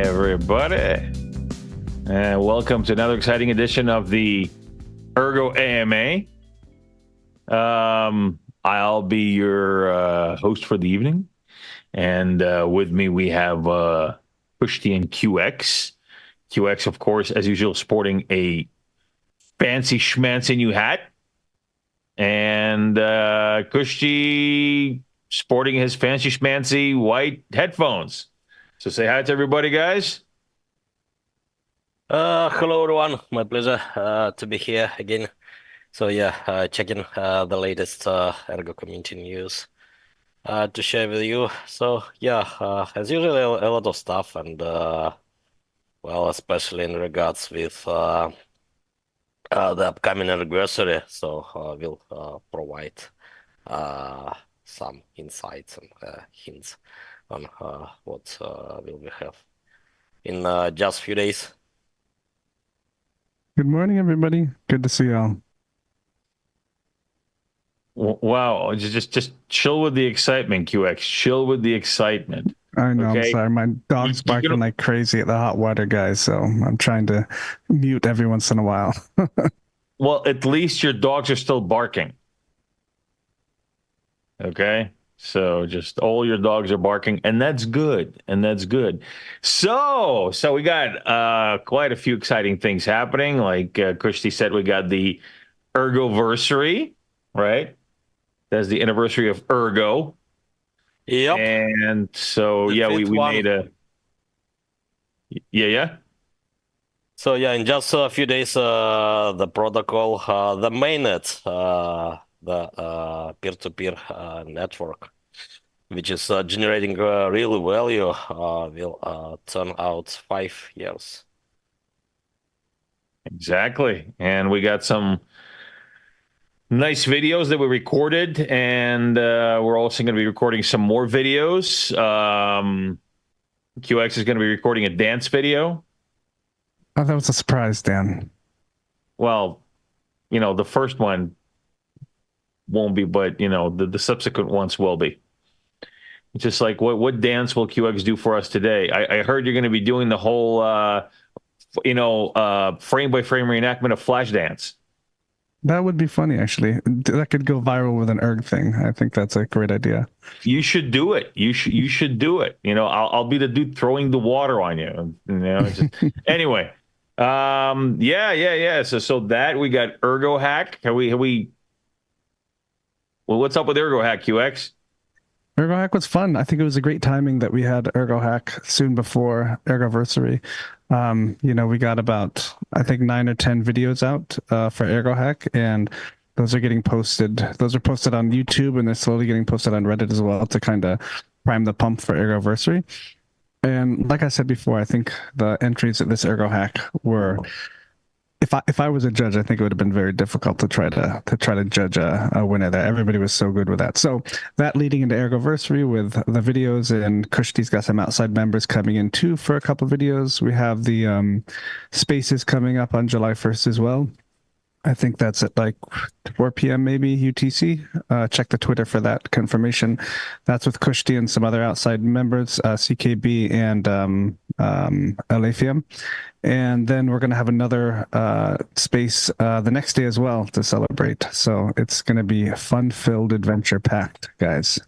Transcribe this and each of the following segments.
everybody, and welcome to another exciting edition of the Ergo AMA. I'll be your host for the evening, and with me we have Chepurnoy and QX. QX, of course, as usual, sporting a fancy schmancy new hat, and Kushti sporting his fancy schmancy white headphones. So say hi to everybody, guys. Hello everyone, my pleasure to be here again. So yeah, checking the latest Ergo community news to share with you. So yeah, as usual, a lot of stuff, and well, especially in regards with the upcoming anniversary. So we'll provide some insights and hints on what will we have in just a few days. Good morning, everybody. Good to see y'all. Wow, just chill with the excitement, QX. Chill with the excitement. I know, Okay? I'm sorry. My dog's barking like crazy at the hot water, guys, so I'm trying to mute every once in a while. Well, at least your dogs are still barking. Okay? So just all your dogs are barking, and that's good. And that's good. So we got quite a few exciting things happening. Like Kushti said, we got the Ergo versary, right? That's the anniversary of Ergo. Yep. And so, The yeah, we fifth one. made a... Yeah. So yeah, in just a few days, the protocol, the mainnet, the peer-to-peer network, which is generating real value, will turn out 5 years. Exactly. And we got some nice videos that we recorded, and we're also going to be recording some more videos. QX is going to be recording a dance video. Oh, that was a surprise, Dan. Well, the first one won't be, but, the subsequent ones will be. Just like, what dance will QX do for us today? I heard you're going to be doing the whole, frame-by-frame reenactment of Flashdance. That would be funny, actually. That could go viral with an erg thing. I think that's a great idea. You should do it. You should do it. I'll be the dude throwing the water on you. Anyway. Yeah. So that we got Ergo hack. Have we? Well, what's up with Ergo hack, QX? Ergo hack was fun. I think it was a great timing that we had Ergo hack soon before Ergoversary. We got about, I think, 9 or 10 videos out for Ergo hack, and those are getting posted. Those are posted on YouTube, and they're slowly getting posted on Reddit as well to kind of prime the pump for Ergoversary. And like I said before, I think the entries at this Ergo hack were, if I was a judge, I think it would have been very difficult to try to judge a winner there. Everybody was so good with that. So that leading into Ergoversary with the videos, and Kushti's got some outside members coming in too for a couple of videos. We have the spaces coming up on July 1st as well. I think that's at like 4 p.m. maybe UTC. Check the Twitter for that confirmation. That's with Kushti and some other outside members, CKB and Alefium. And then we're going to have another space the next day as well to celebrate. So it's going to be fun-filled, adventure-packed, guys.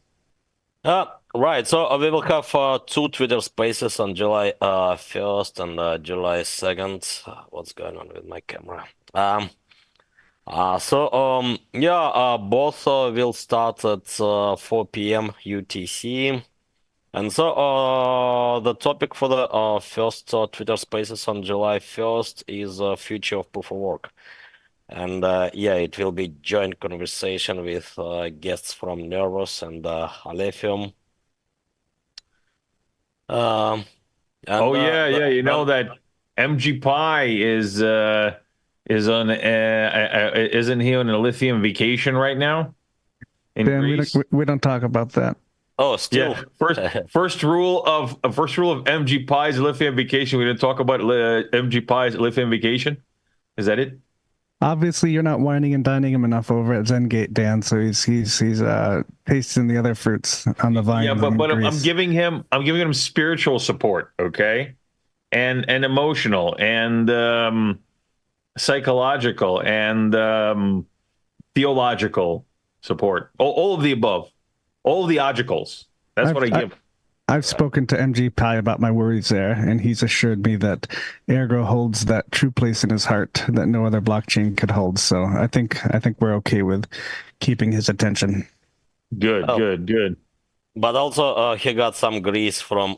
Right. So we will have 2 Twitter spaces on July 1st and July 2nd. What's going on with my camera? Both will start at 4 p.m. UTC. And so the topic for the first Twitter Spaces on July 1st is future of proof of work. And it will be joint conversation with guests from Nervous and Alefium. You know that MG Pi is on isn't he on a lithium vacation right now in Greece? We don't talk about that. Oh, still. Yeah. First rule of MG Pi's lithium vacation. We didn't talk about MG Pi's lithium vacation. Is that it? Obviously, you're not whining and dining him enough over at Zen Gate, Dan. So he's tasting the other fruits on the vine. Yeah, but I'm giving him spiritual support. Okay, and emotional and psychological and theological support. All of the above, all of the logicals. That's what I give. I've spoken to MG Pi about my worries there, and he's assured me that Ergo holds that true place in his heart that no other blockchain could hold. So I think we're okay with keeping his attention. Good, Oh. good. But also, he got some grease from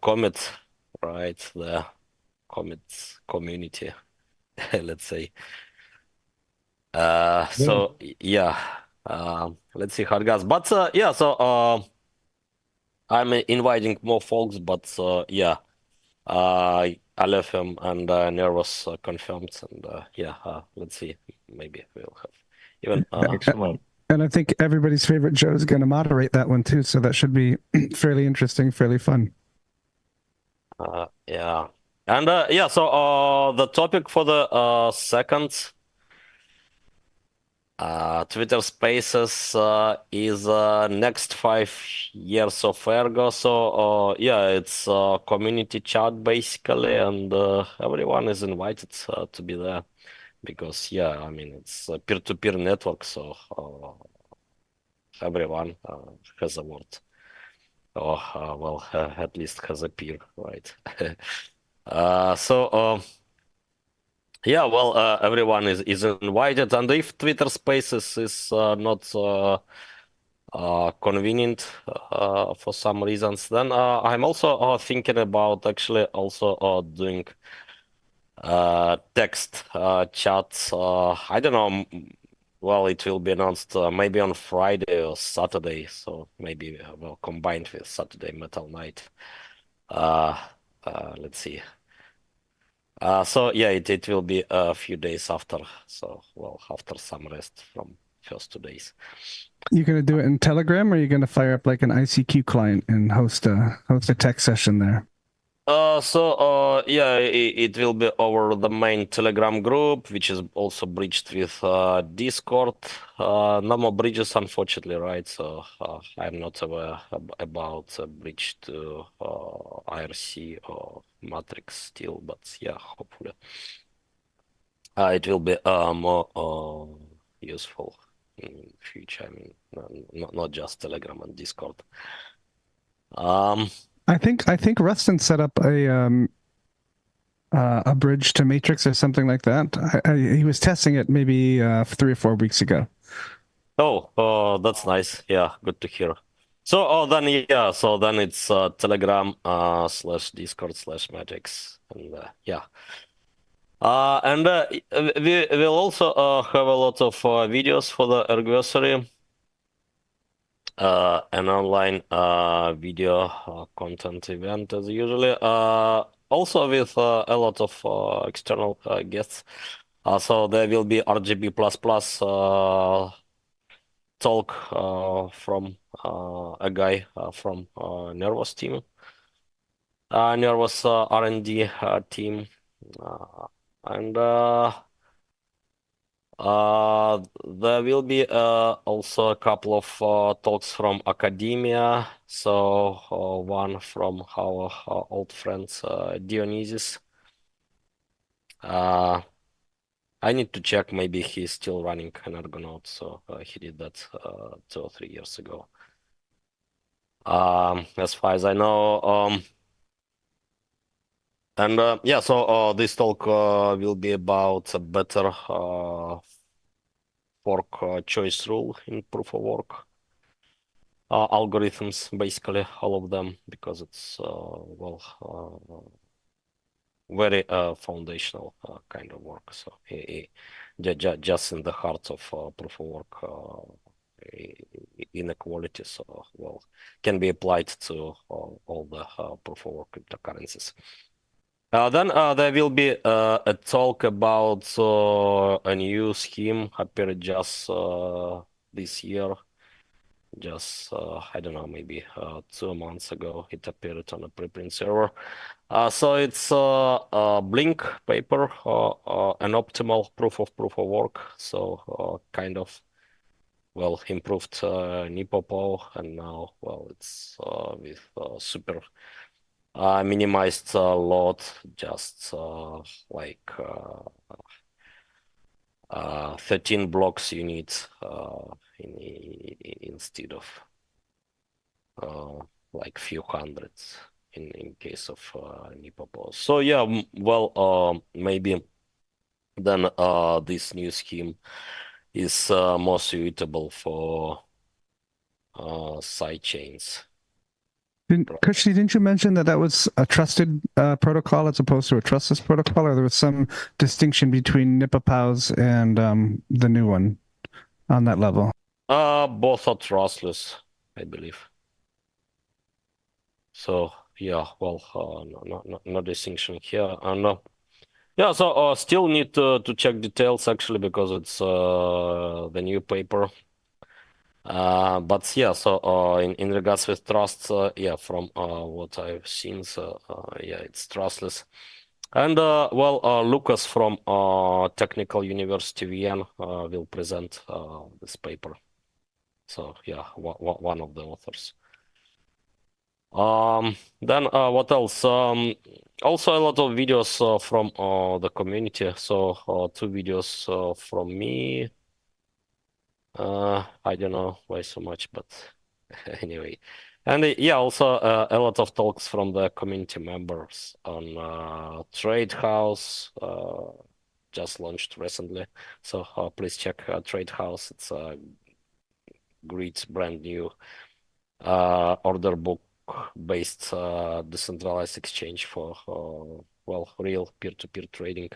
Comet, right? The Comet community, let's say. So yeah, let's see how it goes. But yeah, so I'm inviting more folks, but yeah, Aleph and Nervous confirmed, and yeah, let's see. Maybe we'll have even. Excellent. And I think everybody's favorite Joe is going to moderate that one too, so that should be fairly interesting, fairly fun. Yeah, and yeah, so the topic for the second Twitter Spaces is next 5 years of Ergo. So yeah, it's community chat basically, and everyone is invited to be there because yeah, I mean it's a peer-to-peer network, so everyone has a word, or well, at least has a peer, right? So. Yeah, well, everyone is invited, and if Twitter Spaces is not convenient for some reasons, then I'm also thinking about actually also doing text chats. I don't know. Well, it will be announced maybe on Friday or Saturday, so maybe well combined with Saturday Metal Night. Let's see. So yeah, it will be a few days after. So well, after some rest from first 2 days. You gonna do it in Telegram, or are you gonna fire up like an ICQ client and host a tech session there? So yeah, it will be over the main Telegram group, which is also bridged with Discord. No more bridges, unfortunately, right? So I'm not aware about a bridge to IRC or Matrix still, but yeah, hopefully it will be more useful in future. I mean, not just Telegram and Discord. I think Rustin set up a bridge to Matrix or something like that. He was testing it maybe 3 or 4 weeks ago. Oh, that's nice. Yeah, good to hear. So, then yeah, so then it's Telegram slash Discord slash Matrix, and yeah. And we will also have a lot of videos for the anniversary, an online video content event as usually. Also with a lot of external guests. So there will be RGB++ talk from a guy from Nervous team, Nervous R&D team, and there will be also a couple of talks from academia. So one from our old friends Dionysus. I need to check. Maybe he's still running an Argonaut. So he did that 2 or 3 years ago. As far as I know. And yeah, so this talk will be about a better fork choice rule in proof of work algorithms, basically all of them, because it's well very foundational kind of work. So just in the heart of proof of work inequality, so well can be applied to all the proof of work cryptocurrencies. Then there will be a talk about a new scheme appeared just this year. Just I don't know, maybe 2 months ago, it appeared on a preprint server. So it's a Blink paper, an optimal proof of work. So kind of well improved NIPOPO, and now well it's with super minimized a lot, just like 13 blocks you need instead of like few hundreds in case of Nipopos. So yeah, well, maybe then this new scheme is more suitable for side chains. Kushni, didn't you mention that that was a trusted protocol as opposed to a trustless protocol, or there was some distinction between Nipopos and the new one on that level? Both are trustless, I believe. So yeah, well, no distinction here. And yeah, so still need to check details actually because it's the new paper. But yeah, so in regards with trust, yeah, from what I've seen, so yeah, it's trustless. And well, Lucas from Technical University Vienna will present this paper. So yeah, one of the authors. Then what else? Also a lot of videos from the community. So 2 videos from me. I don't know why so much, but anyway. And yeah, also a lot of talks from the community members on Trade House, just launched recently. So please check Trade House. It's a great brand new order book based decentralized exchange for well, real peer-to-peer trading.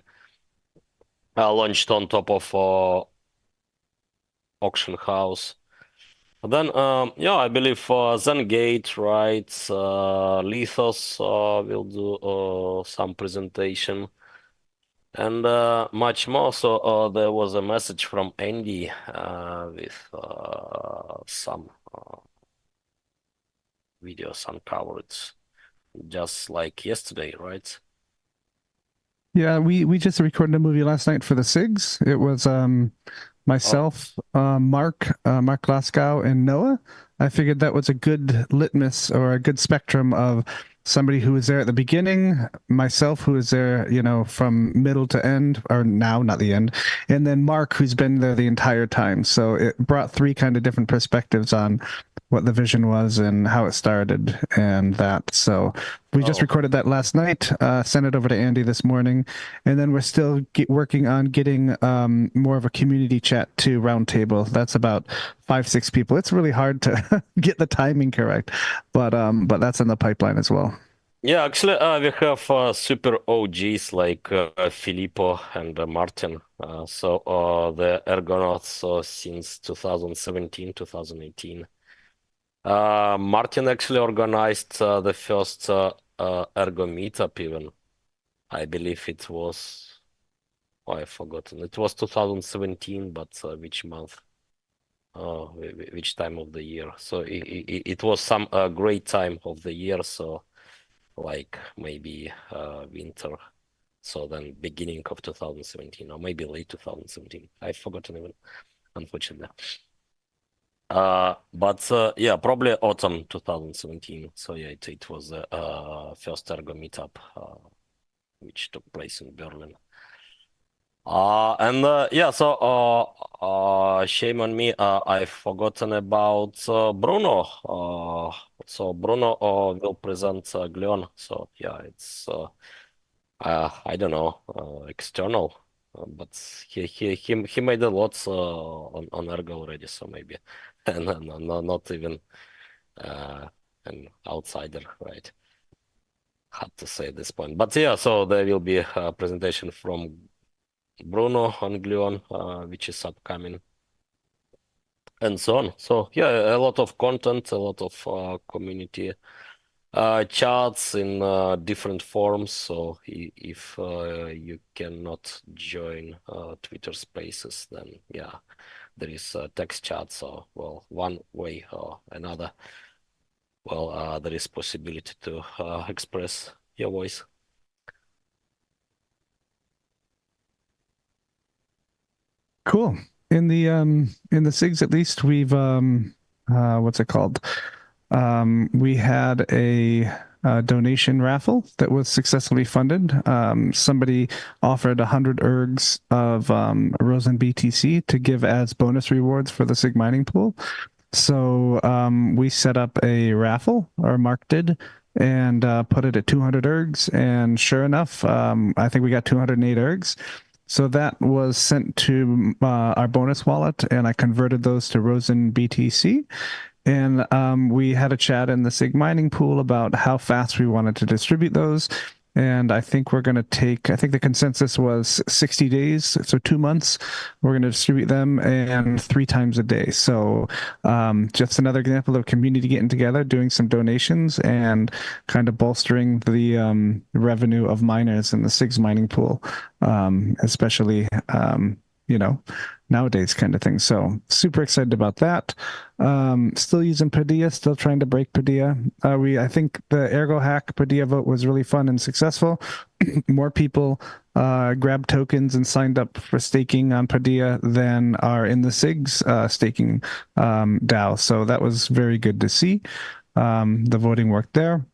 Launched on top of auction house. Then yeah, I believe Zen Gate, right? Lithos will do some presentation and much more. So there was a message from Andy with some videos uncovered just like yesterday, right? Yeah, we just recorded a movie last night for the SIGs. It was myself, Mark Glasgow, and Noah. I figured that was a good litmus or a good spectrum of somebody who was there at the beginning, myself who was there, you know, from middle to end, or now, not the end, and then Mark who's been there the entire time. So it brought 3 kind of different perspectives on what the vision was and how it started and that. So we just recorded that last night, sent it over to Andy this morning, and then we're still working on getting more of a community chat to Roundtable. That's about 5-6 people. It's really hard to get the timing correct, but that's in the pipeline as well. Yeah, actually, we have super OGs like Filippo and Martin. So the Ergonauts since 2017, 2018. Martin actually organized the first Ergo meetup even. I believe it was, oh, I've forgotten. It was 2017, but which month? Which time of the year? So it was some great time of the year. So like maybe winter. So then beginning of 2017 or maybe late 2017. I've forgotten even, unfortunately. But yeah, probably autumn 2017. So yeah, it was the first Ergo meetup, which took place in Berlin. And yeah, so shame on me. I've forgotten about Bruno. So Bruno will present Gleon. So yeah, it's I don't know, external, but he made a lot on Ergo already. So maybe and not even an outsider, right? Hard to say at this point. But yeah, so there will be a presentation from Bruno on Gleon, which is upcoming, and so on. So yeah, a lot of content, a lot of community chats in different forms. So if you cannot join Twitter Spaces, then yeah, there is text chat. So well, one way or another, well, there is possibility to express your voice. Cool. In the SIGs, at least, we've what's it called? We had a donation raffle that was successfully funded. Somebody offered 100 ergs of Rosen BTC to give as bonus rewards for the Sig mining pool. So we set up a raffle, or Mark did, and put it at 200 ergs. And sure enough, I think we got 208 ergs. So that was sent to our bonus wallet, and I converted those to Rosen BTC. And we had a chat in the Sig mining pool about how fast we wanted to distribute those. And I think we're going to I think the consensus was 60 days, so 2 months. We're going to distribute them and 3 times a day. So just another example of community getting together, doing some donations, and kind of bolstering the revenue of miners in the SIGs mining pool, especially, nowadays kind of thing. So super excited about that. Still using Padilla, still trying to break Padilla. I think the Ergo hack Padilla vote was really fun and successful. More people grabbed tokens and signed up for staking on Padilla than are in the SIGs staking DAO. So that was very good to see. The voting worked there.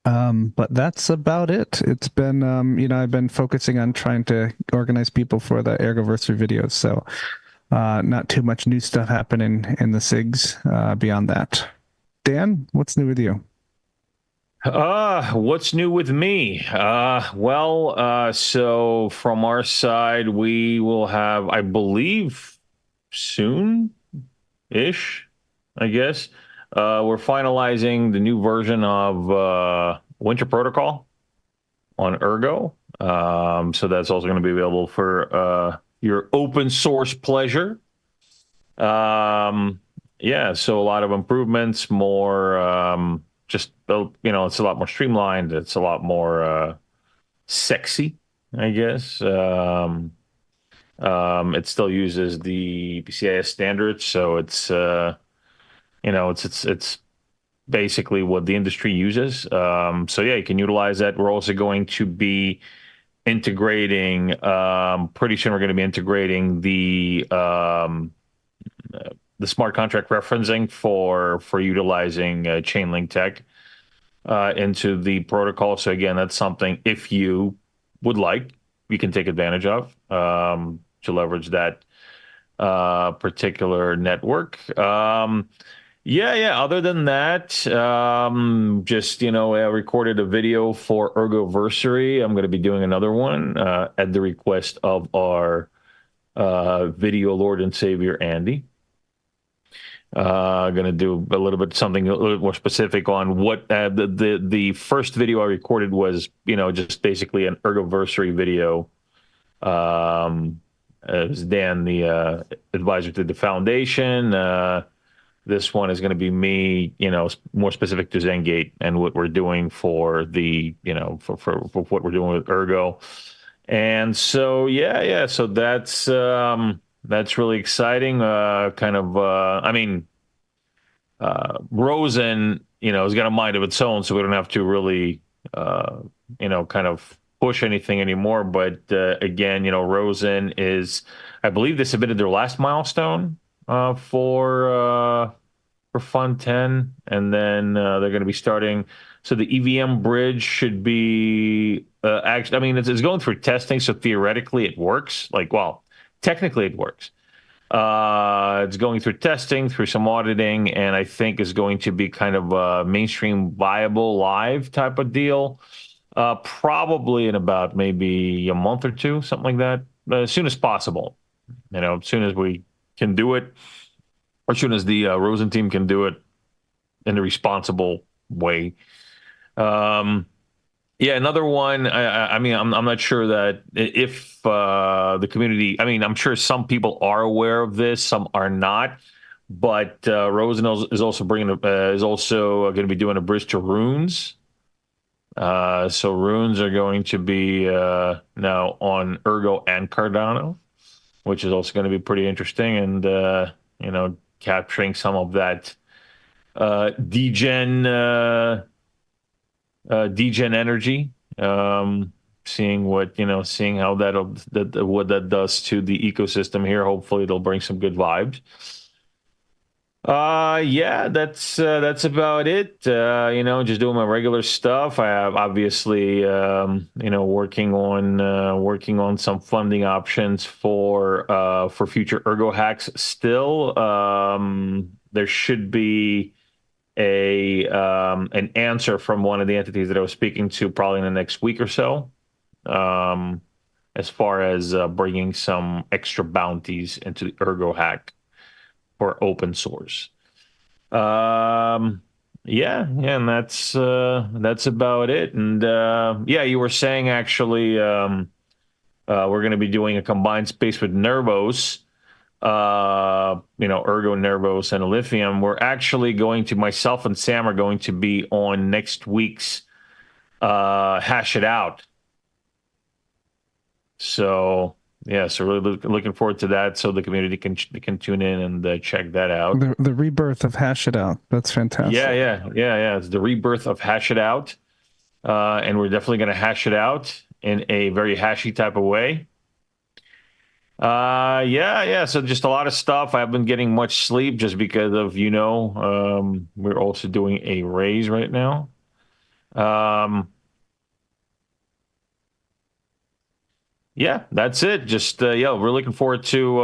But that's about it. It's been, I've been focusing on trying to organize people for the Ergoversary videos. So not too much new stuff happening in the SIGs beyond that. Dan, what's new with you? What's new with me? So from our side, we will have, I believe, soon-ish, I guess. We're finalizing the new version of Winter Protocol on Ergo. So that's also going to be available for your open source pleasure. So a lot of improvements, more it's a lot more streamlined. It's a lot more sexy, I guess. It still uses the PCIS standards, so it's it's basically what the industry uses. You can utilize that. We're also going to be integrating. Pretty soon, we're going to be integrating the smart contract referencing for utilizing Chainlink tech into the protocol. So again, that's something, if you would like, you can take advantage of to leverage that particular network. Other than that, I recorded a video for Ergo versary. I'm going to be doing another one at the request of our video Lord and Savior Andy. Going to do something a little bit more specific on what the first video I recorded was. Just basically an Ergo versary video. It was Dan, the advisor to the foundation. This one is going to be me, more specific to Zen Gate and what we're doing for the, for what we're doing with Ergo. And so, so that's really exciting. Rosen, has got a mind of its own, so we don't have to really, kind of push anything anymore. But again, Rosen is, I believe they submitted their last milestone for Fund 10, and then they're going to be starting. So the EVM bridge should be it's going through testing, so theoretically it works. Technically it works. It's going through testing, through some auditing, and I think is going to be kind of a mainstream viable live type of deal. Probably in about maybe a month or two, something like that. As soon as possible. As soon as we can do it, or as soon as the Rosen team can do it in a responsible way. Another one. I'm not sure that if the community. I'm sure some people are aware of this, some are not. But Rosen is also going to be doing a bridge to runes. So runes are going to be now on Ergo and Cardano, which is also going to be pretty interesting, and capturing some of that degen energy, seeing what seeing how what that does to the ecosystem here. Hopefully, it'll bring some good vibes. Yeah, that's about it. Just doing my regular stuff. I have obviously working on some funding options for future Ergo hacks still. There should be a an answer from one of the entities that I was speaking to probably in the next week or so. Um, as far as bringing some extra bounties into the Ergo hack for open source. Yeah, and that's about it. And yeah, you were saying actually we're going to be doing a combined space with Nervos, Ergo, Nervos, and Lithium. We're actually going to myself and Sam are going to be on next week's Hash It Out. So yeah, so really looking forward to that. So the community can tune in and check that out. The rebirth of Hash It Out. That's fantastic. Yeah. It's the rebirth of Hash It Out, and we're definitely going to hash it out in a very hashy type of way. Yeah. So just a lot of stuff. I haven't been getting much sleep just because of we're also doing a raise right now. Yeah, that's it. Just yeah, we're looking forward to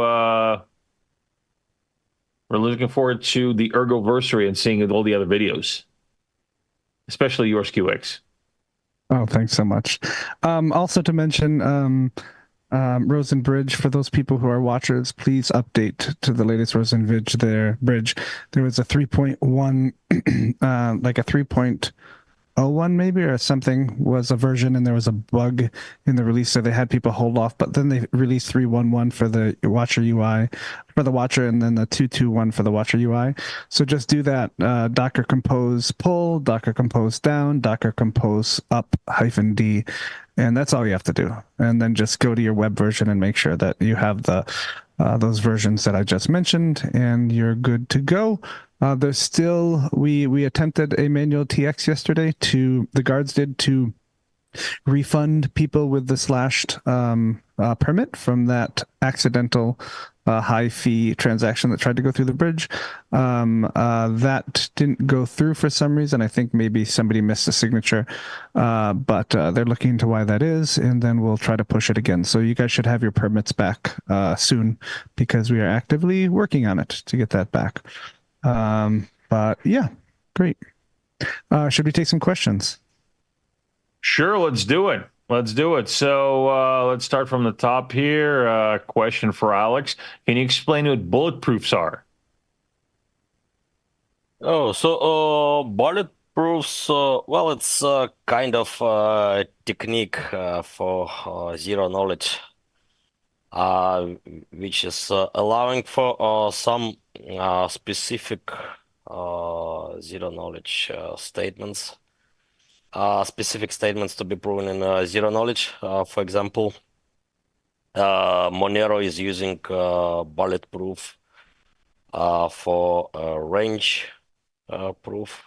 the Ergo versary and seeing all the other videos, especially yours, QX. Oh, thanks so much. Also to mention, Rosen Bridge, for those people who are watchers, please update to the latest Rosen Bridge. There was a 3.1, like a 3.01 maybe or something was a version, and there was a bug in the release, so they had people hold off. But then they released 3.11 for the Watcher UI, for the Watcher, and then the 2.2.1 for the Watcher UI. So just do that. Docker compose pull, Docker compose down, Docker compose up -d. And that's all you have to do. And then just go to your web version and make sure that you have those versions that I just mentioned, and you're good to go. There's still, we attempted a manual TX yesterday the guards did, to refund people with the slashed permit from that accidental high fee transaction that tried to go through the bridge. That didn't go through for some reason. I think maybe somebody missed a signature, but they're looking into why that is, and then we'll try to push it again. So you guys should have your permits back soon, because we are actively working on it to get that back. But yeah, great. Should we take some questions? Sure, let's do it. So let's start from the top here. Question for Alex. Can you explain what bulletproofs are? Oh, so bulletproofs, well, it's kind of technique for zero knowledge, which is allowing for some specific zero knowledge statements. Specific statements to be proven in zero knowledge. For example, Monero is using bulletproof for range proof.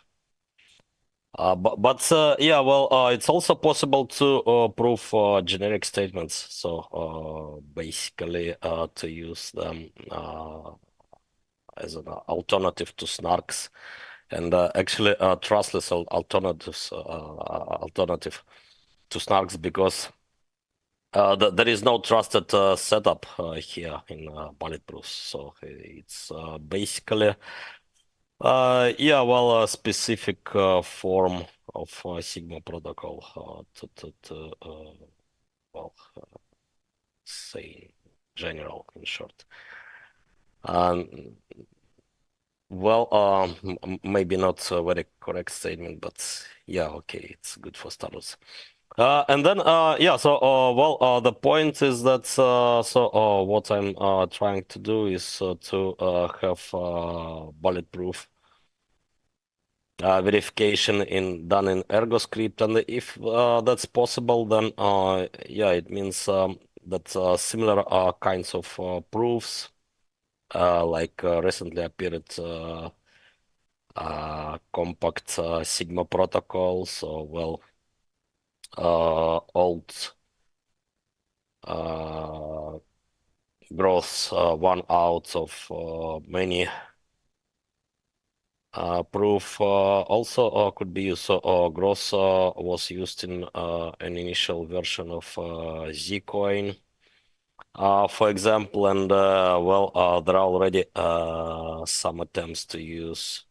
But yeah, well, it's also possible to prove generic statements. So basically, to use them as an alternative to snarks, and actually trustless alternative to snarks, because there is no trusted setup here in bulletproofs. So it's basically yeah, well, a specific form of Sigma protocol to well, say general, in short. Well, maybe not a very correct statement, but yeah, okay, it's good for starters. And then yeah, so well, the point is that what I'm trying to do is to have bulletproof verification done in Ergo script, and if that's possible, then yeah, it means that similar kinds of proofs like recently appeared compact Sigma protocols, so well, old growth one out of many Proof also could be used. So gross was used in an initial version of Zcoin, for example, and well, there are already some attempts to use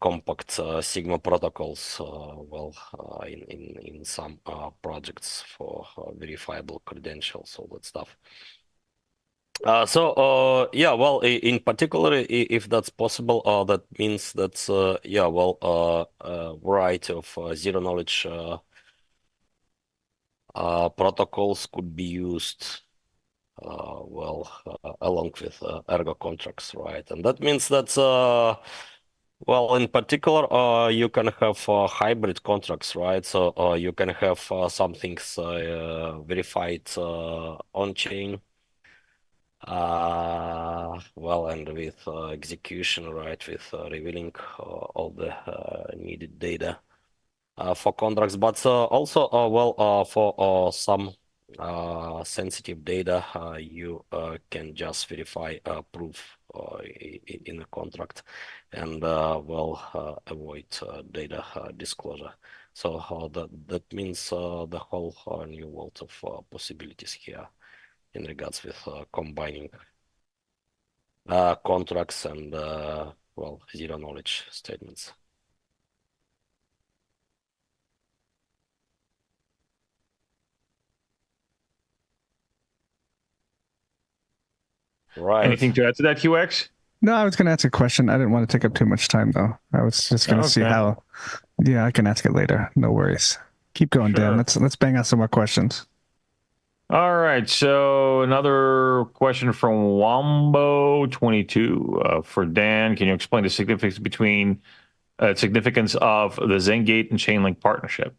compact Sigma protocols, well, in some projects for verifiable credentials, all that stuff. So yeah, well, in particular, if that's possible, that means that yeah, well, a variety of zero knowledge protocols could be used, well, along with Ergo contracts, right? And that means that well, in particular, you can have hybrid contracts, right? So you can have some things verified on chain. Well, and with execution, right, with revealing all the needed data for contracts, but also, well, for some sensitive data, you can just verify proof in a contract and, well, avoid data disclosure. So that means the whole new world of possibilities here in regards with combining contracts and well, zero knowledge statements. Right. Anything to add to that, QX? No, I was going to ask a question. I didn't want to take up too much time, though. I was just going to see Okay. how. Yeah, I can ask it later. No worries. Keep going, Dan. Sure. Let's bang out some more questions. All right. So another question from Wombo22 for Dan. Can you explain the significance of the Zen Gate and Chainlink partnership?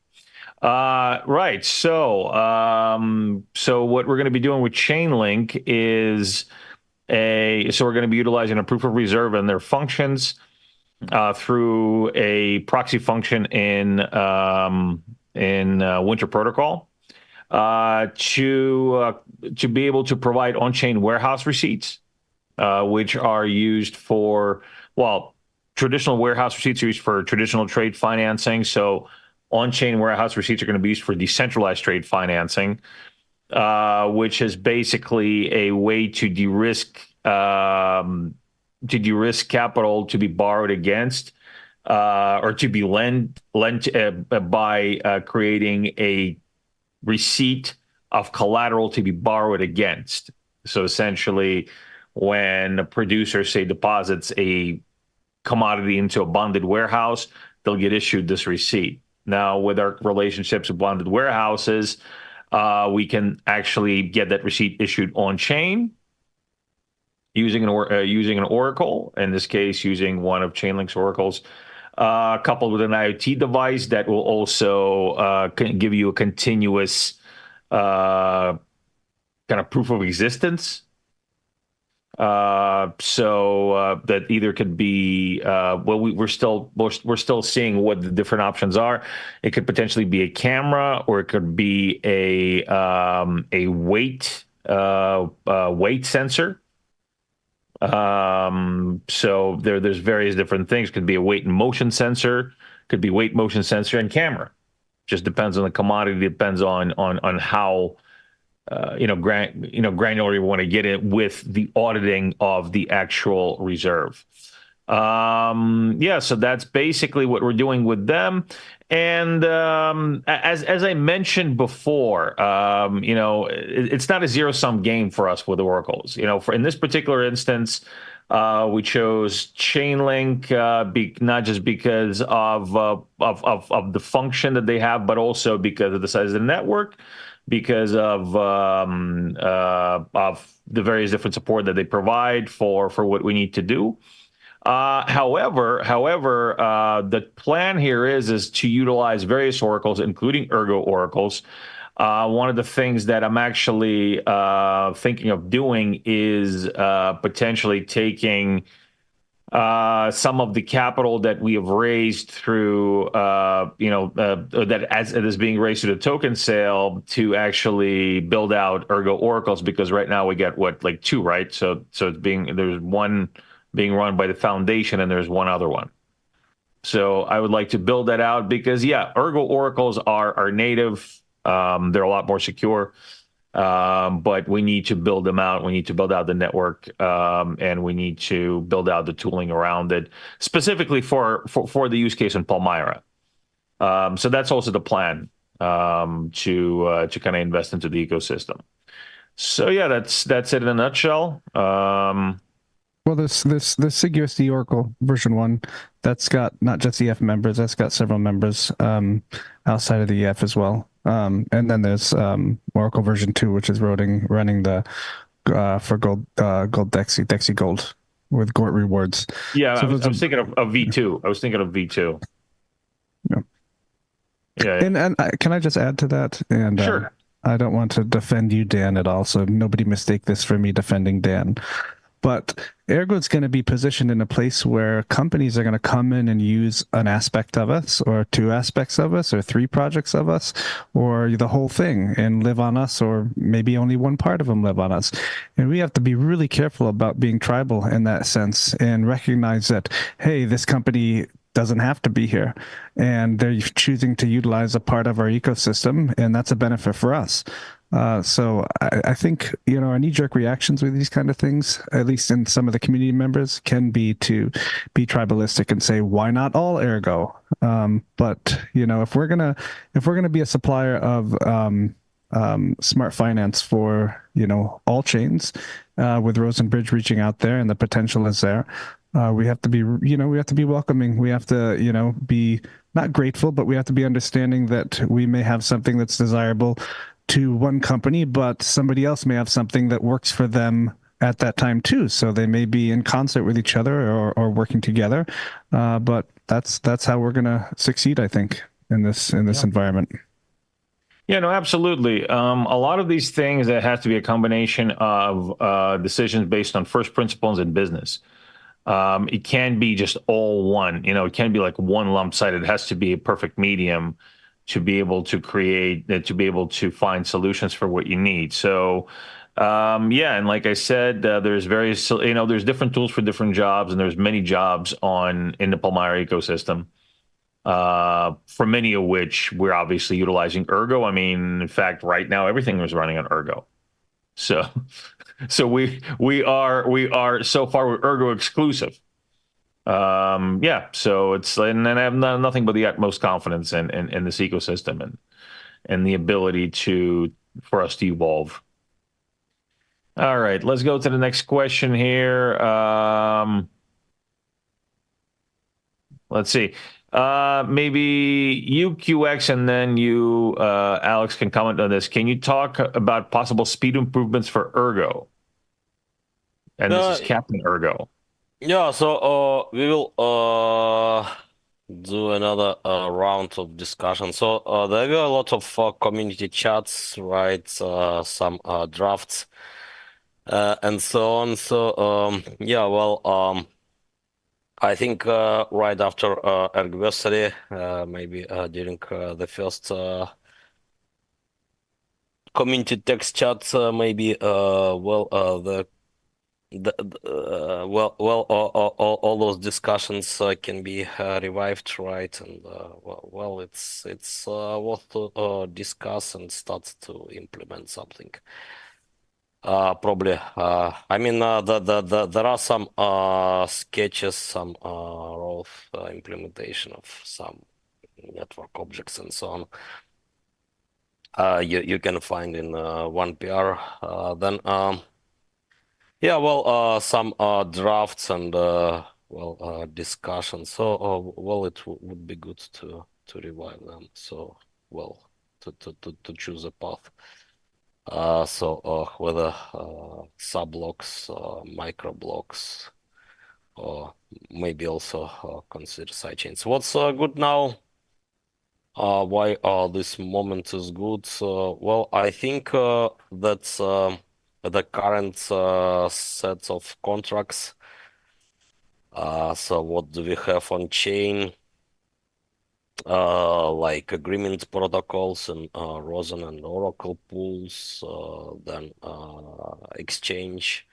Right. So what we're going to be doing with Chainlink is so we're going to be utilizing a proof of reserve and their functions through a proxy function in Winter Protocol to be able to provide on-chain warehouse receipts, which are used for, well, traditional warehouse receipts are used for traditional trade financing. So on-chain warehouse receipts are going to be used for decentralized trade financing, which is basically a way to de-risk capital to be borrowed against or to be lent by creating a receipt of collateral to be borrowed against. So essentially, when a producer, say, deposits a commodity into a bonded warehouse, they'll get issued this receipt. Now, with our relationships with bonded warehouses, we can actually get that receipt issued on chain using an oracle, in this case, using one of Chainlink's oracles, coupled with an IoT device that will also give you a continuous kind of proof of existence. So that either could be well, we're still seeing what the different options are. It could potentially be a camera, or it could be a weight sensor. So there's various different things. Could be a weight and motion sensor. Could be weight, motion sensor, and camera. Just depends on the commodity. Depends on how granular you want to get it with the auditing of the actual reserve. Yeah, so that's basically what we're doing with them. And as I mentioned before, it's not a zero-sum game for us with oracles. For in this particular instance, we chose Chainlink not just because of the function that they have, but also because of the size of the network, because of the various different support that they provide for what we need to do. However, the plan here is to utilize various oracles, including Ergo oracles. One of the things that I'm actually thinking of doing is potentially taking some of the capital that we have raised through, that as it is being raised through the token sale, to actually build out Ergo oracles, because right now we get like two, right? So there's one being run by the foundation, and there's one other one. So I would like to build that out because, yeah, Ergo oracles are native. They're a lot more secure, but we need to build them out. We need to build out the network, and we need to build out the tooling around it, specifically for the use case in Palmyra. So that's also the plan, to kind of invest into the ecosystem. So yeah, that's it in a nutshell. Well, this SigUSD Oracle version 1, that's got not just EF members, that's got several members outside of the EF as well. And then there's Oracle version 2, which is running the for gold Dexy Gold with Gort rewards. Yeah, So I was thinking of V2. I was thinking of V2. Yeah. Yeah. And can I just add to that? And Sure. I don't want to defend you, Dan, at all, so nobody mistake this for me defending Dan. But Ergo is going to be positioned in a place where companies are going to come in and use an aspect of us, or 2 aspects of us, or 3 projects of us, or the whole thing, and live on us, or maybe only one part of them live on us. And we have to be really careful about being tribal in that sense, and recognize that, hey, this company doesn't have to be here, and they're choosing to utilize a part of our ecosystem, and that's a benefit for us. So I think, our knee-jerk reactions with these kind of things, at least in some of the community members, can be to be tribalistic and say, why not all Ergo? But if we're gonna be a supplier of smart finance for all chains, with Rosenbridge reaching out there and the potential is there, we have to be welcoming. We have to be not grateful, but we have to be understanding that we may have something that's desirable to one company, but somebody else may have something that works for them at that time too. So they may be in concert with each other, or working together. But that's how we're gonna succeed, I think, in this environment. Yeah, no, absolutely. A lot of these things, that has to be a combination of decisions based on first principles in business. It can't be just all one. It can't be like one lump side. It has to be a perfect medium to be able to find solutions for what you need. So, yeah, and like I said, there's there's different tools for different jobs, and there's many jobs in the Palmyra ecosystem. For many of which we're obviously utilizing Ergo. I mean, in fact, right now everything is running on Ergo. So, we are so far we're Ergo exclusive. Yeah, so and I have nothing but the utmost confidence in this ecosystem, and the ability for us to evolve. All right, let's go to the next question here. Let's see. Maybe you, QX, and then you, Alex, can comment on this. Can you talk about possible speed improvements for Ergo? And this is Captain Ergo. Yeah, so we will do another round of discussion. So there were a lot of community chats, right? Some drafts and so on. So yeah, well, I think right after Ergoversary, maybe during the first community text chat, maybe all those discussions can be revived, right? And it's worth to discuss and start to implement something. Probably. I mean, there are some sketches, some rough implementation of some network objects and so on. You can find in 1PR. Then. Yeah, well, some drafts and discussions. So, well, it would be good to revive them. So, well, to choose a path. So whether subblocks, microblocks, or maybe also consider sidechains. What's good now? Why this moment is good? Well, I think that's the current sets of contracts. So what do we have on chain? Like agreement protocols and Rosen and Oracle pools, then exchange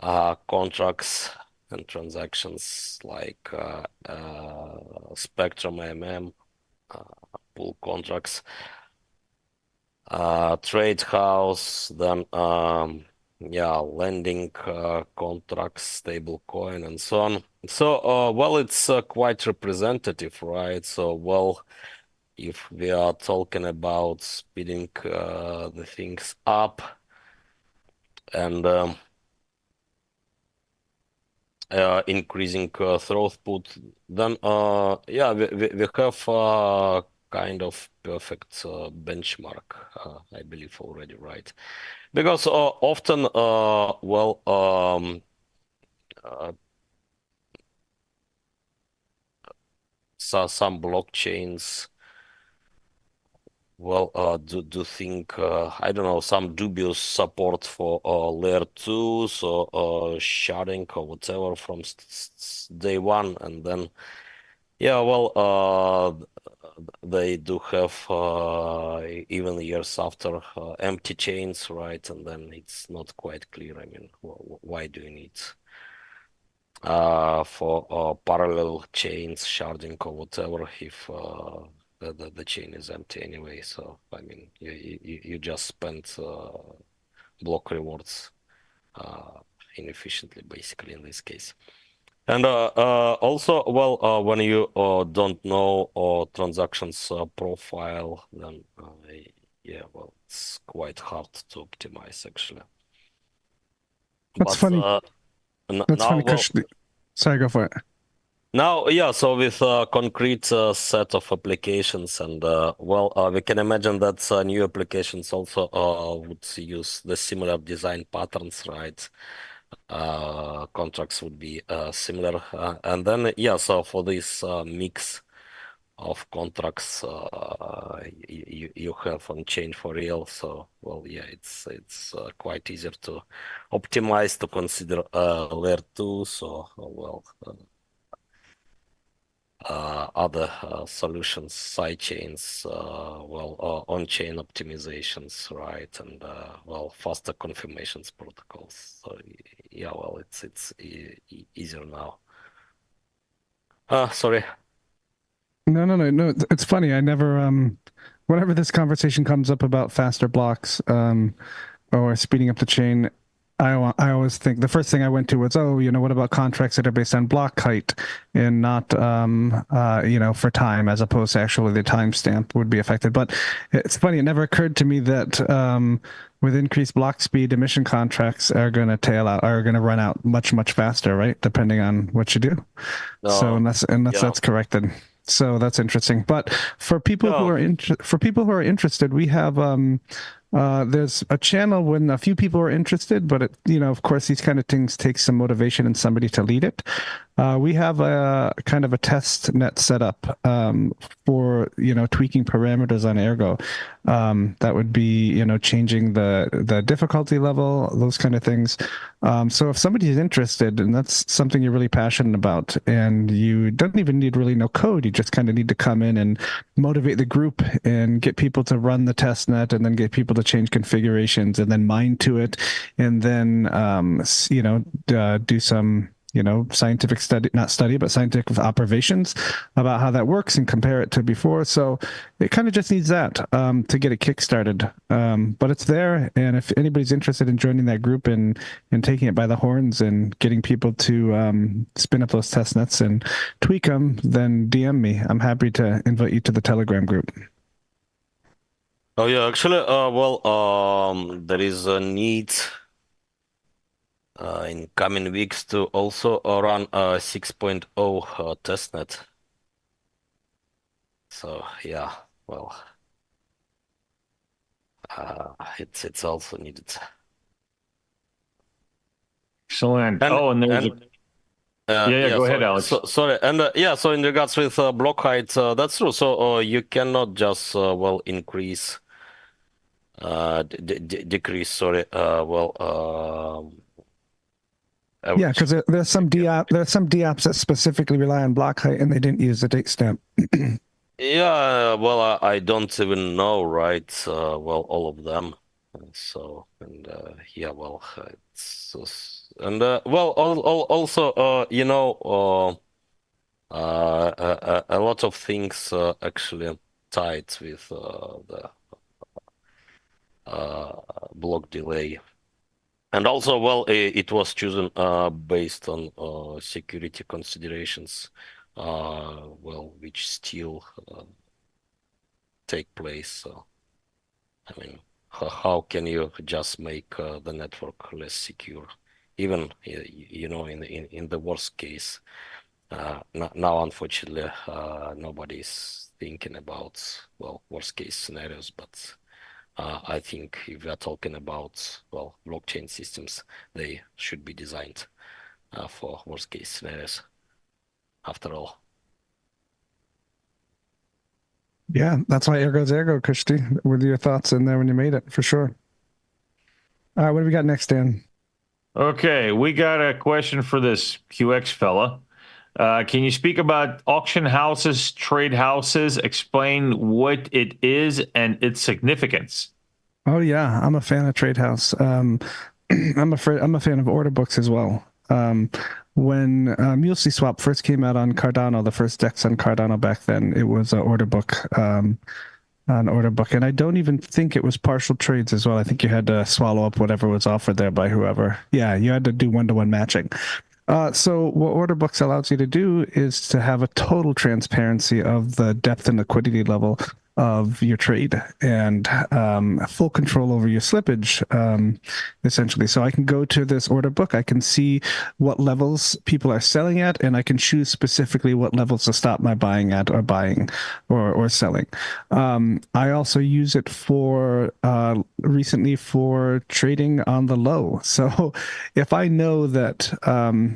contracts. and transactions like Spectrum AMM, pool contracts, trade house, then lending contracts, stable coin, and so on. So well, it's quite representative, right? So well, if we are talking about speeding the things up and increasing throughput, then we have kind of perfect benchmark, I believe already, right? Because often, some blockchains do think I don't know, some dubious support for layer 2, so sharding or whatever from day one, and then they do have even years after empty chains, right? And then it's not quite clear. I mean, why do you need for parallel chains, sharding or whatever if the chain is empty anyway? So I mean, you just spent block rewards inefficiently, basically in this case. And also, when you don't know transactions profile, then it's quite hard to optimize actually. That's But funny. That's now, funny, Kush. Sorry, go for it. now, so with a concrete set of applications, and we can imagine that new applications also would use the similar design patterns, right? Contracts would be similar, and then so for this mix of contracts you have on chain for real, so it's quite easier to optimize, to consider layer 2, so other solutions, side chains, on-chain optimizations, right, and faster confirmations protocols. So it's easier now. Sorry. No. It's funny. I never whenever this conversation comes up about faster blocks or speeding up the chain, I always think the first thing I went to was, what about contracts that are based on block height and not for time, as opposed to actually the timestamp would be affected. But it's funny, it never occurred to me that with increased block speed, emission contracts are going to run out much, much faster, right? Depending on what you do. So unless that's corrected. So that's interesting. But for people who are interested, we have there's a channel when a few people are interested, but of course, these kind of things take some motivation and somebody to lead it. We have a kind of a test net set up for tweaking parameters on Ergo. That would be changing the difficulty level, those kind of things. So if somebody is interested and that's something you're really passionate about, and you don't even need really no code, you just kind of need to come in and motivate the group and get people to run the test net, and then get people to change configurations, and then mine to it, and then do some scientific scientific observations about how that works and compare it to before. So it kind of just needs that to get it kickstarted. But it's there, and if anybody's interested in joining that group and taking it by the horns and getting people to spin up those test nets and tweak them, then DM me. I'm happy to invite you to the Telegram group. Oh yeah, actually, there is a need in coming weeks to also run 6.0 testnet. So yeah, it's also needed. Excellent. And there's go ahead, Alex. Sorry, and so in regards with block height, that's true. So you cannot just increase, decrease. Sorry. Yeah, because there's some DApps that specifically rely on block height, and they didn't use the date stamp. Yeah, I don't even know, right? All of them. So, and it's And well, also, a lot of things actually tied with the block delay. And also, well, it was chosen based on security considerations, well, which still take place. So, I mean, how can you just make the network less secure? Even in the worst case. Now, unfortunately, nobody's thinking about, well, worst case scenarios, but I think if we are talking about, well, blockchain systems, they should be designed for worst case scenarios after all. Yeah, that's why Ergo's Ergo, Kushti, with your thoughts in there when you made it, for sure. All right, what do we got next, Dan? Okay, we got a question for this QX fella. Can you speak about auction houses, trade houses? Explain what it is and its significance. Oh yeah, I'm a fan of Trade House. I'm a fan of order books as well. When MuleSwap first came out on Cardano, the first DEX on Cardano back then, it was an order book, and I don't even think it was partial trades as well. I think you had to swallow up whatever was offered there by whoever. Yeah, you had to do one-to-one matching. So what order books allows you to do is to have a total transparency of the depth and liquidity level of your trade and full control over your slippage, essentially. So I can go to this order book, I can see what levels people are selling at, and I can choose specifically what levels to stop my buying at or buying or selling. I also use it for recently for trading on the low. So if I know that,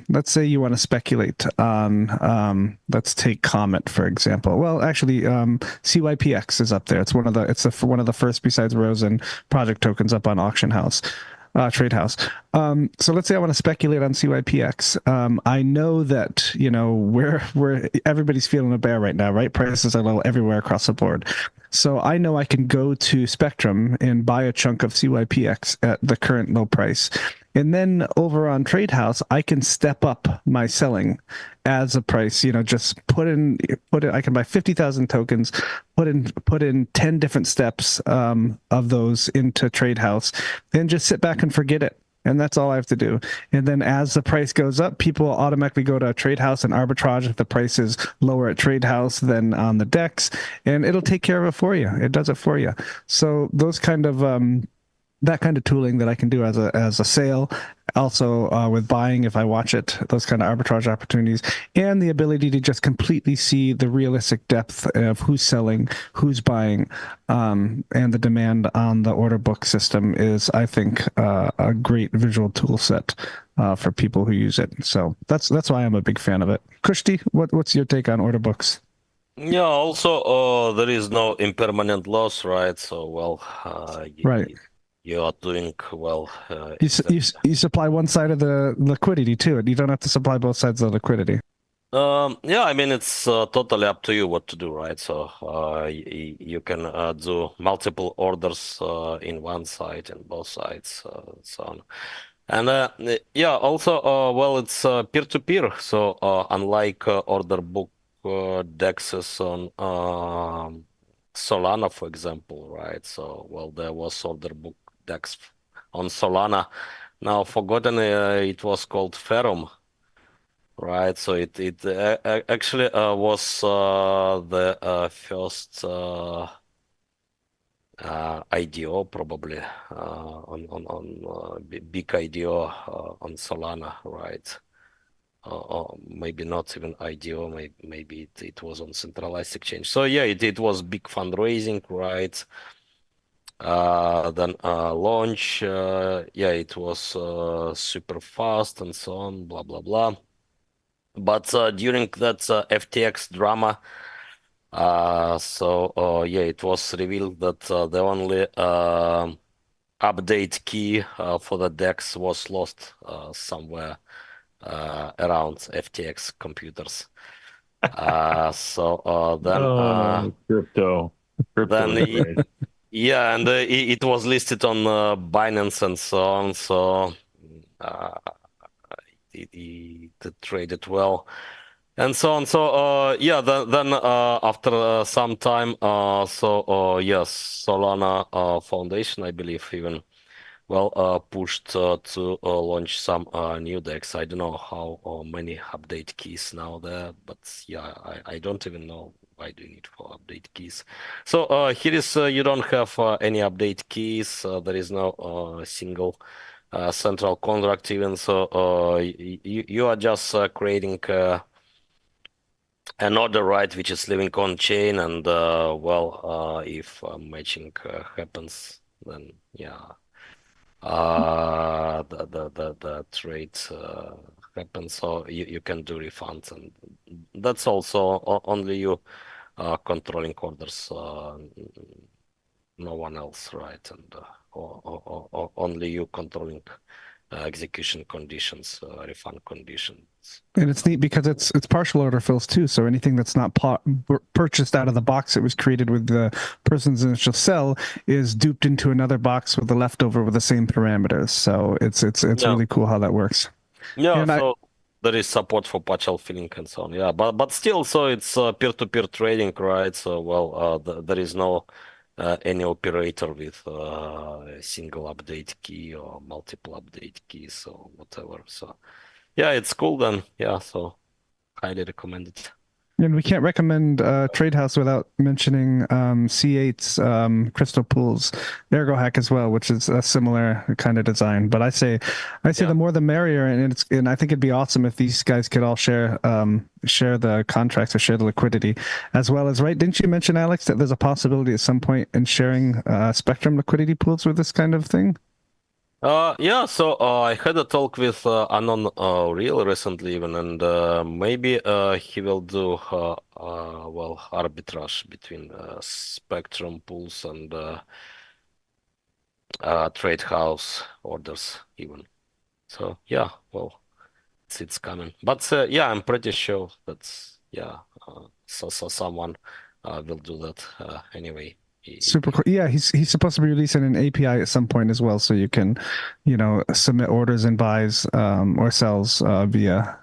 let's say you want to speculate on, let's take Comet for example. Well, actually, CYPX is up there. It's one of the first besides Rosen project tokens up on Auction House. Trade House. So let's say I want to speculate on CYPX. I know that where everybody's feeling a bear right now, right? Prices are low everywhere across the board. So I know I can go to Spectrum and buy a chunk of CYPX at the current low price. And then over on Trade House, I can step up my selling as a price, just put in, I can buy 50,000 tokens, put in 10 different steps of those into Trade House, and just sit back and forget it. And that's all I have to do. And then as the price goes up, people automatically go to Trade House and arbitrage if the price is lower at Trade House than on the DEX, and it'll take care of it for you. It does it for you. So those kind of that kind of tooling that I can do as a sale, also with buying if I watch it, those kind of arbitrage opportunities, and the ability to just completely see the realistic depth of who's selling, who's buying, and the demand on the order book system is, I think, a great visual tool set for people who use it. So that's why I'm a big fan of it. Kushti, what's your take on order books? Yeah, also, there is no impermanent loss, right? So, well, Right. you are doing well. You supply one side of the liquidity too, and you don't have to supply both sides of the liquidity. Yeah, I mean, it's totally up to you what to do, right? So you can do multiple orders in one side and both sides, so on. And yeah, also, well, it's peer-to-peer. So unlike order book dexes on Solana, for example, right? So, well, there was order book dex on Solana. Now, forgotten, it was called Ferrum. Right, so it actually was the first IDO probably on big IDO on Solana, right? Or maybe not even IDO, maybe it was on centralized exchange. So yeah, it was big fundraising, right? Then launch, yeah, it was super fast and so on, blah blah blah. But during that FTX drama, yeah, it was revealed that the only update key for the DEX was lost somewhere around FTX computers. Then Crypto. Crypto then is great. yeah, and it was listed on Binance and so on. So it traded well, and so on. So yeah, then after some time, yes, Solana Foundation, I believe, even pushed to launch some new decks. I don't know how many update keys now there, but yeah, I don't even know why do you need for update keys. So here is you don't have any update keys. There is no single central contract even. So you are just creating an order, right, which is living on chain, and if matching happens, then yeah, the trade happens, so you can do refunds, and that's also only you controlling orders, no one else, right? And or only you controlling execution conditions, refund conditions. And it's neat because it's partial order fills too. So anything that's not purchased out of the box that was created with the person's initial sell is duped into another box with the leftover with the same parameters. So it's Yeah. really cool how that works. Yeah, And so there is support for partial filling and so on. Yeah, but still, so it's peer-to-peer trading, right? So there is no any operator with a single update key or multiple update keys or whatever. So yeah, it's cool then. Yeah, so highly recommend it. And we can't recommend Trade House without mentioning C8's Crystal Pools Ergo Hack as well, which is a similar kind of design. But I say Yeah. the more the merrier, and I think it'd be awesome if these guys could all share the contracts or share the liquidity, as well as, right? Didn't you mention, Alex, that there's a possibility at some point in sharing Spectrum liquidity pools with this kind of thing? Yeah, so I had a talk with Anon Real recently even, and maybe he will do arbitrage between Spectrum pools and trade house orders even. So yeah, well, it's coming. But yeah, I'm pretty sure that's so someone will do that anyway. Super cool. Yeah, he's supposed to be releasing an API at some point as well, so you can, submit orders and buys or sells via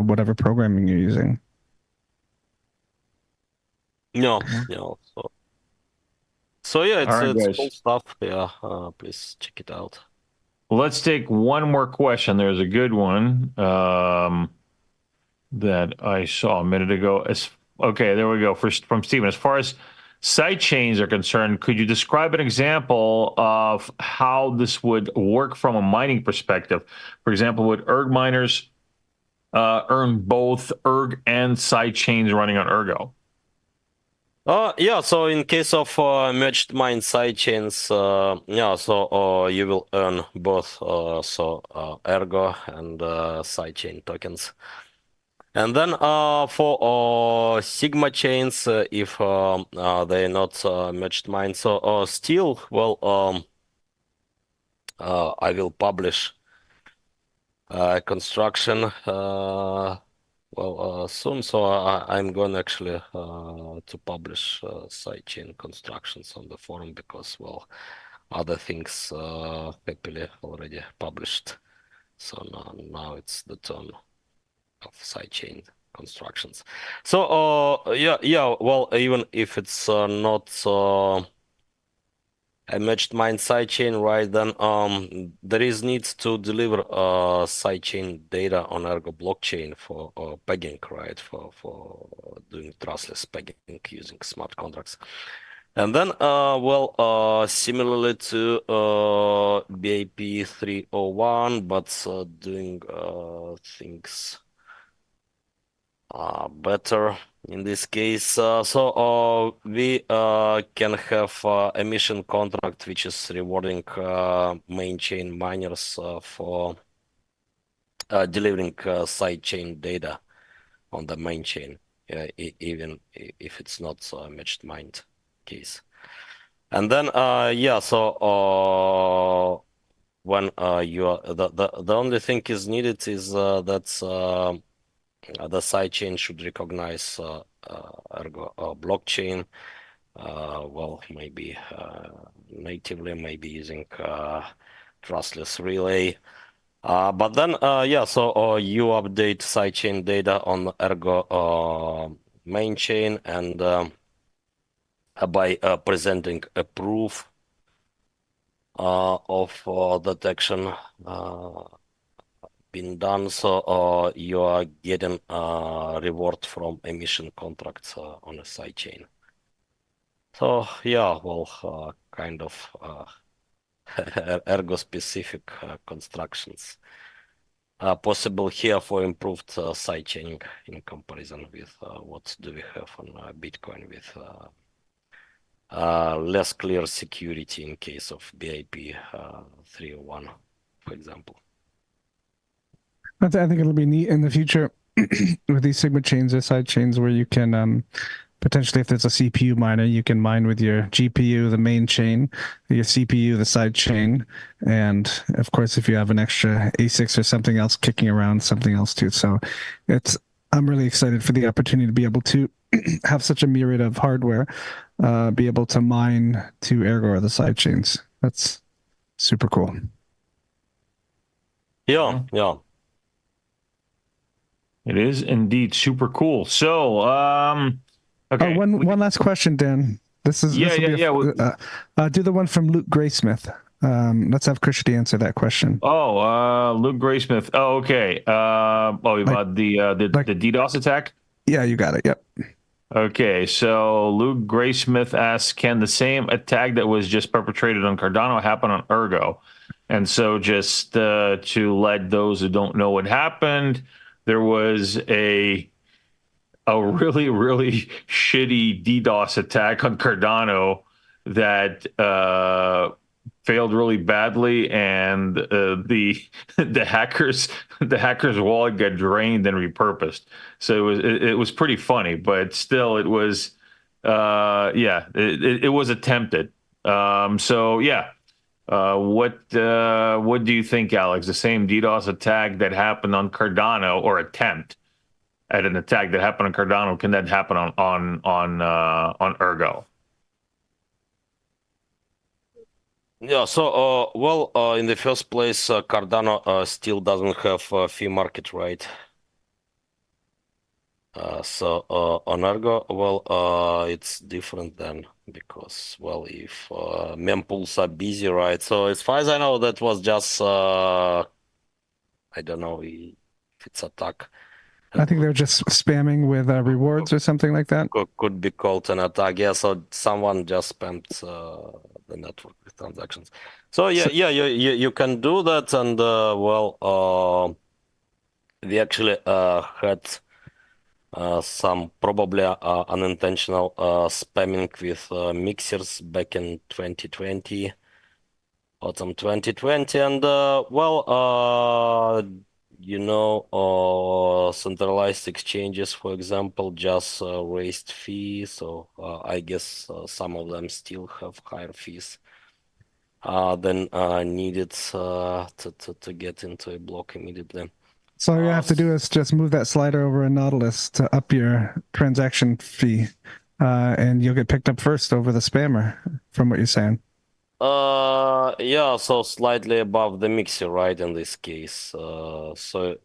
whatever programming you're using. No, no. So yeah, All right, it's guys. cool stuff. Yeah, please check it out. Let's take one more question. There's a good one that I saw a minute ago. Okay, there we go. From Steven. As far as side chains are concerned, could you describe an example of how this would work from a mining perspective? For example, would erg miners earn both erg and side chains running on Ergo? Yeah, so in case of merged mine sidechains, you will earn both Ergo and sidechain tokens. And then for Sigma chains, if they're not merged mine, so still, I will publish construction soon. So I'm going actually to publish sidechain constructions on the forum because, other things happily already published. So now it's the turn of sidechain constructions. So even if it's not a matched mine sidechain, right? Then there is needs to deliver sidechain data on Ergo blockchain for pegging, right? For doing trustless pegging using smart contracts. And then similarly to BIP 301, but doing things better in this case. We can have emission contract which is rewarding main chain miners for delivering side chain data on the main chain, even if it's not matched mined case. And then when you are the only thing is needed is that the sidechain should recognize Ergo blockchain. Maybe natively, maybe using trustless relay. But then, so you update sidechain data on Ergo main chain, and by presenting a proof of that action been done, so you are getting reward from emission contracts on a sidechain. So yeah, well, kind of Ergo specific constructions possible here for improved sidechaining in comparison with what do we have on Bitcoin with less clear security in case of BIP 301, for example. I think it'll be neat in the future with these Sigma chains or side chains where you can potentially, if there's a CPU miner, you can mine with your GPU, the main chain, your CPU, the side chain, and of course, if you have an extra ASICs or something else kicking around, something else too. So I'm really excited for the opportunity to be able to have such a myriad of hardware, be able to mine to Ergo or the side chains. That's super cool. Yeah. Mm-hmm. Yeah. It is indeed super cool. So, okay. One last question, Dan. This will be do the one from Luke Graysmith. Let's have Christy answer that question. Luke Graysmith. Oh, okay. About the DDoS attack. Yeah, you got it. Yep. Okay, so Luke Graysmith asks, can the same attack that was just perpetrated on Cardano happen on Ergo? And so just to let those who don't know what happened, there was a really, really shitty DDoS attack on Cardano that failed really badly, and the hackers wallet got drained and repurposed. So it was pretty funny, but still it was it was attempted. So yeah. What do you think, Alex? The same DDoS attack that happened on Cardano, or attempt at an attack that happened on Cardano, can that happen on Ergo? Yeah, so in the first place, Cardano still doesn't have a fee market, right? So on Ergo, it's different then, because if mempools are busy, right? So as far as I know, that was just I don't know if it's attack. I think they're just spamming with rewards or something like that. Could be called an attack. Yeah, so someone just spammed the network with transactions. So you can do that, and we actually had some probably unintentional spamming with mixers back in 2020, autumn 2020, and centralized exchanges, for example, just raised fees. So I guess some of them still have higher fees than needed to get into a block immediately. So all you have to do is just move that slider over a Nautilus to up your transaction fee, and you'll get picked up first over the spammer, from what you're saying. Yeah, so slightly above the mixer, right, in this case. So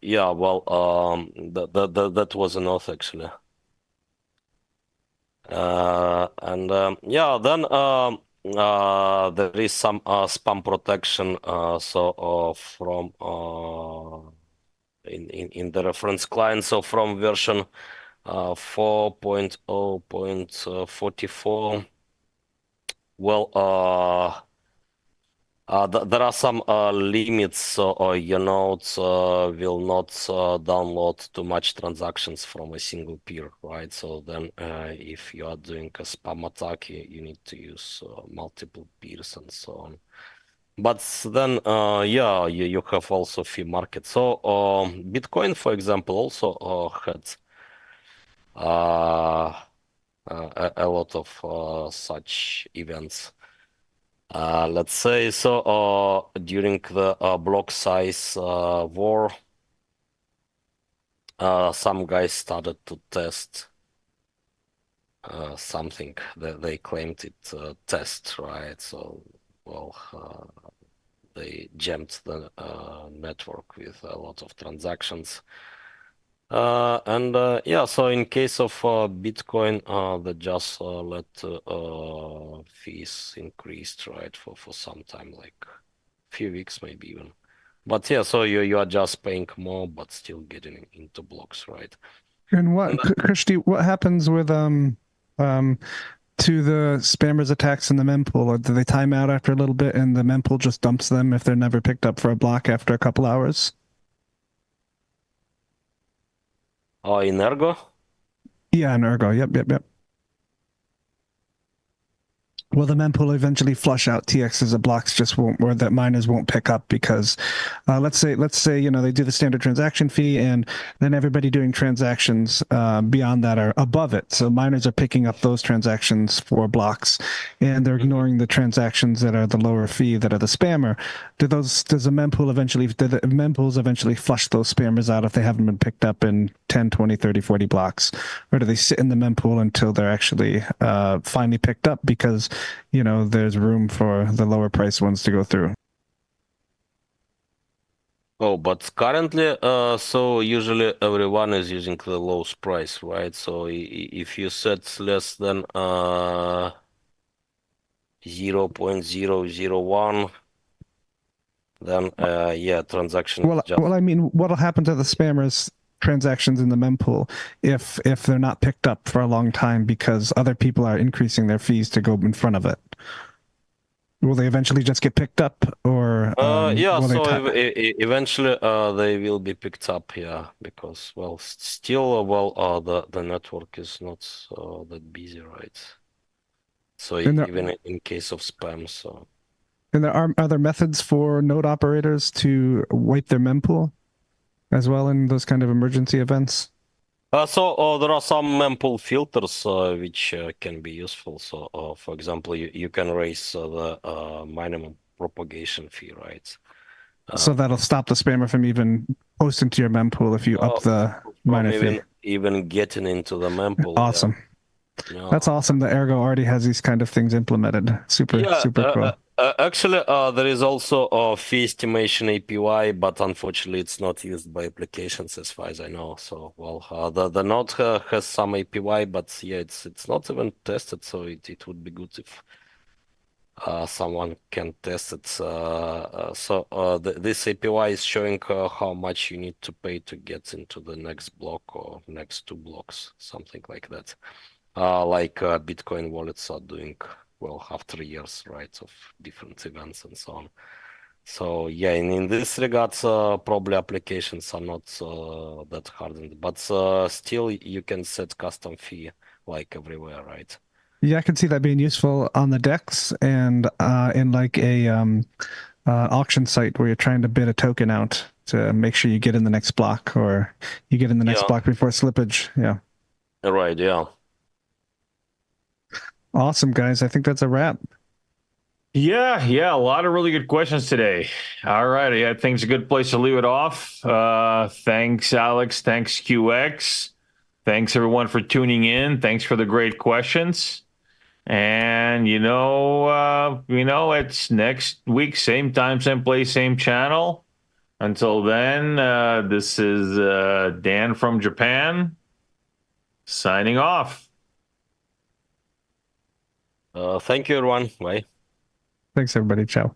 yeah, that was an auth actually. And then there is some spam protection. So from in the reference client, so from version 4.0.44, there are some limits, so your nodes will not download too much transactions from a single peer, right? So then if you are doing a spam attack, you need to use multiple peers and so on. But then, you have also fee market. So Bitcoin, for example, also had a lot of such events. Let's say so during the block size war, some guys started to test something that they claimed it test, right? So they jammed the network with a lot of transactions. Yeah, so in case of Bitcoin, they just let fees increased, right, for some time, like few weeks maybe even. But yeah, so you are just paying more, but still getting into blocks, right? And Christy, what happens with to the spammers attacks in the mempool? Or do they time out after a little bit and the mempool just dumps them if they're never picked up for a block after a couple hours? Oh, in Ergo? Yeah, in Ergo. Yep. Well, the mempool eventually flush out TXs that blocks just won't, or that miners won't pick up because, let's say they do the standard transaction fee, and then everybody doing transactions beyond that are above it. So miners are picking up those transactions for blocks, and they're ignoring the transactions that are the lower fee that are the spammer. Does the mempools eventually flush those spammers out if they haven't been picked up in 10, 20, 30, 40 blocks, or do they sit in the mempool until they're actually finally picked up because there's room for the lower price ones to go through? Oh, but currently, so usually everyone is using the lowest price, right? So if you set less than 0.001, then yeah, transaction is just. Well, I mean, what'll happen to the spammers transactions in the mempool if they're not picked up for a long time because other people are increasing their fees to go in front of it? Will they eventually just get picked up, or Yeah, will they? so eventually they will be picked up, yeah, because well, still, well, the network is not that busy, right? So And there, even in case of spam, so. and there are other methods for node operators to wipe their mempool as well in those kind of emergency events. So there are some mempool filters which can be useful. So, for example, you can raise the minimum propagation fee, right? So that'll stop the spammer from even posting to your mempool if you up the From miner fee. even getting into the mempool, Awesome. yeah. That's awesome that Ergo already has these kind of things implemented. Super, Yeah, super cool. actually, there is also a fee estimation API, but unfortunately, it's not used by applications as far as I know. So, well, the node has some API, but yeah, it's not even tested. So it would be good if someone can test it. This API is showing how much you need to pay to get into the next block or next two blocks, something like that. Like Bitcoin wallets are doing well after years, right, of different events and so on. So yeah, in this regard, probably applications are not that hardened, but still you can set custom fee like everywhere, right? Yeah, I can see that being useful on the decks and in like a auction site where you're trying to bid a token out to make sure you get in the next block or you get in the next block before slippage. Yeah. Right, yeah. Awesome, guys. I think that's a wrap. Yeah, a lot of really good questions today. All right, I think it's a good place to leave it off. Thanks, Alex. Thanks, QX. Thanks, everyone, for tuning in. Thanks for the great questions. And it's next week, same time, same place, same channel. Until then, this is Dan from Japan signing off. Thank you, everyone. Bye. Thanks, everybody. Ciao.